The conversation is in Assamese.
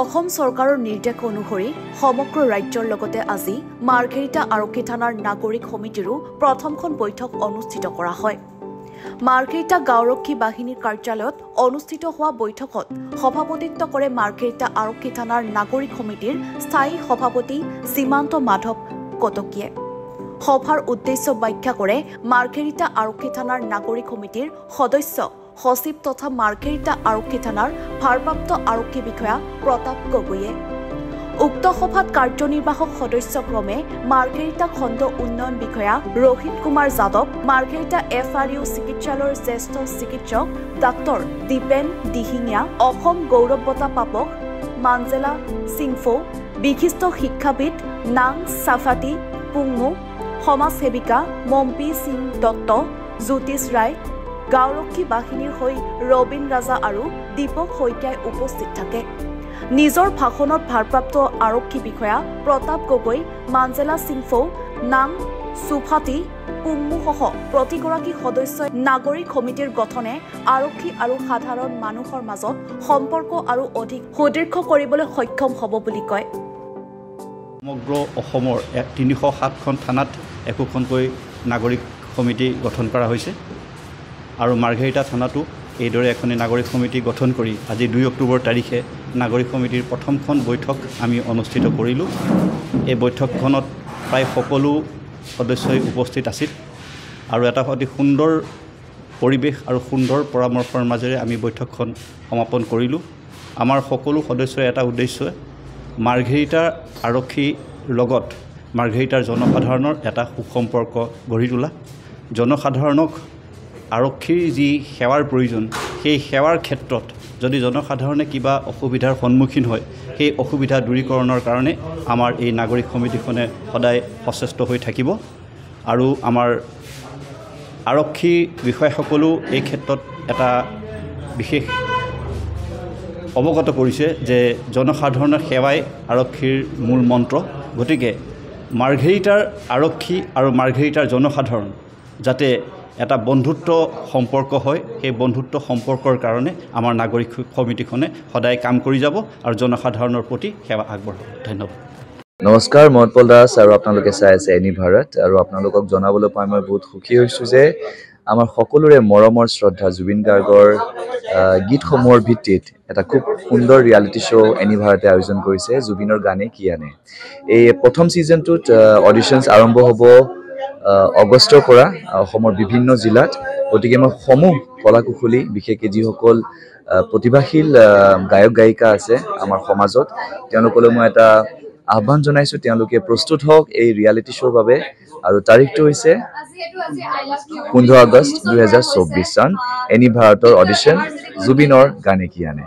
অসম চৰকাৰৰ নিৰ্দেশ অনুসৰি সমগ্ৰ ৰাজ্যৰ লগতে আজি মাৰ্ঘেৰিটা আৰক্ষী থানাৰ নাগৰিক সমিতিৰো প্ৰথমখন বৈঠক অনুষ্ঠিত কৰা হয়। মাৰ্ঘেৰিটা গাঁওৰক্ষী বাহিনীৰ কাৰ্যালয়ত অনুষ্ঠিত হোৱা বৈঠকত সভাপতিত্ব কৰে মাৰ্ঘেৰিটা আৰক্ষী থানাৰ নাগৰিক সমিতিৰ স্থায়ী সভাপতি সীমান্ত মাধৱ কটকীয়ে। সভাৰ উদ্দেশ্য ব্যাখ্যা কৰে মাৰ্ঘেৰিটা আৰক্ষী থানাৰ নাগৰিক সমিতিৰ সদস্য সচিব তথা মাৰ্ঘেৰিটা আৰক্ষী থানাৰ ভাৰপ্ৰাপ্ত আৰক্ষী বিষয়া প্ৰতাপ গগৈয়ে। উক্ত সভাত কাৰ্যনিৰ্বাহক সদস্যক্ৰমে মাৰ্ঘেৰিটা খণ্ড উন্নয়ন বিষয়া ৰোহিত কুমাৰ যাদৱ, মাৰ্ঘেৰিটা FRU চিকিৎসালয়ৰ জ্যেষ্ঠ চিকিৎসক ডাক্তৰ দীপেন দিহিঙীয়া, অসম গৌৰৱ বঁটা প্ৰাপক মাঞ্জেলা সিংফো, বিশিষ্ট শিক্ষাবিদ নাং সাফাটি পুংমু, সমাজ সেৱিকা মম্পী সিং দত্ত, জ্যোতিষ ৰায়, গাঁওৰক্ষী বাহিনীৰ হৈ ৰবীন ৰাজা আৰু দীপক শইকীয়াই উপস্থিত থাকে। নিজৰ ভাষণত ভাৰপ্ৰাপ্ত আৰক্ষী বিষয়া প্ৰতাপ গগৈ, মাঞ্জেলা সিংফো, নাং সুফাটি পুংমুসহ প্ৰতিগৰাকী সদস্যই নাগৰিক সমিতিৰ গঠনে আৰক্ষী আৰু সাধাৰণ মানুহৰ মাজত সম্পৰ্ক আৰু অধিক সুদৃঢ় কৰিবলৈ সক্ষম হ'ব বুলি কয়। সমগ্ৰ অসমৰ 307খন থানাত একোখনকৈ নাগৰিক সমিতি গঠন কৰা হৈছে আৰু মাৰ্ঘেৰিটা থানাতো এইদৰে এখন নাগৰিক সমিতি গঠন কৰি আজি 2 অক্টোবৰ তাৰিখে নাগৰিক সমিতিৰ প্ৰথমখন বৈঠক আমি অনুষ্ঠিত কৰিলোঁ। এই বৈঠকখনত প্ৰায় সকলো সদস্যই উপস্থিত আছিল আৰু এটা অতি সুন্দৰ পৰিৱেশ আৰু সুন্দৰ পৰামৰ্শৰ মাজেৰে আমি বৈঠকখন সমাপন কৰিলোঁ। আমাৰ সকলো সদস্যৰ এটা উদ্দেশ্য মাৰ্ঘেৰিটাৰ আৰক্ষীৰ লগত মাৰ্ঘেৰিটাৰ জনসাধাৰণৰ এটা সুসম্পৰ্ক গঢ়ি তোলা, জনসাধাৰণক আৰক্ষীৰ যি সেৱাৰ প্ৰয়োজন সেই সেৱাৰ ক্ষেত্ৰত যদি জনসাধাৰণে কিবা অসুবিধাৰ সন্মুখীন হয় সেই অসুবিধা দূৰীকৰণৰ কাৰণে আমাৰ এই নাগৰিক সমিতিখনে সদায় সচেষ্ট হৈ থাকিব আৰু আমাৰ আৰক্ষী বিষয়াসকলো এই ক্ষেত্ৰত এটা বিশেষ অৱগত কৰিছে যে জনসাধাৰণৰ সেৱাই আৰক্ষীৰ মূল মন্ত্ৰ। গতিকে মাৰ্ঘেৰিটাৰ আৰক্ষী আৰু মাৰ্ঘেৰিটাৰ জনসাধাৰণ যাতে এটা বন্ধুত্ব সম্পৰ্ক হয়, সেই বন্ধুত্ব সম্পৰ্কৰ কাৰণে আমাৰ নাগৰিক সমিতিখনে সদায় কাম কৰি যাব আৰু জনসাধাৰণৰ প্ৰতি সেৱা আগবঢ়াব। ধন্যবাদ। নমস্কাৰ, মই উৎপল দাস আৰু আপোনালোকে চাই আছে এনি ভাৰত। আৰু আপোনালোকক জনাবলৈ পাই মই বহুত সুখী হৈছোঁ যে আমাৰ সকলোৰে মৰমৰ শ্ৰদ্ধা জুবিন গাৰ্গৰ গীতসমূহৰ ভিত্তিত এটা খুব সুন্দৰ ৰিয়েলিটি শ্ব' এনি ভাৰতে আয়োজন কৰিছে, জুবিনৰ গানে কি আনে। এই প্ৰথম ছিজনটোত অডিশ্যনছ আৰম্ভ হ'ব আগষ্টৰ পৰা অসমৰ বিভিন্ন জিলাত। গতিকে মই সমূহ কলাকুশলী, বিশেষকৈ যিসকল প্ৰতিভাশীল গায়ক গায়িকা আছে আমাৰ সমাজত, তেওঁলোকলৈ মই এটা আহ্বান জনাইছোঁ, তেওঁলোকে প্ৰস্তুত হওক এই ৰিয়েলিটি শ্ব'ৰ বাবে। আৰু তাৰিখটো হৈছে 15 আগষ্ট 2024 চন, এনি ভাৰতৰ অডিশ্যন জুবিনৰ গানে কি আনে।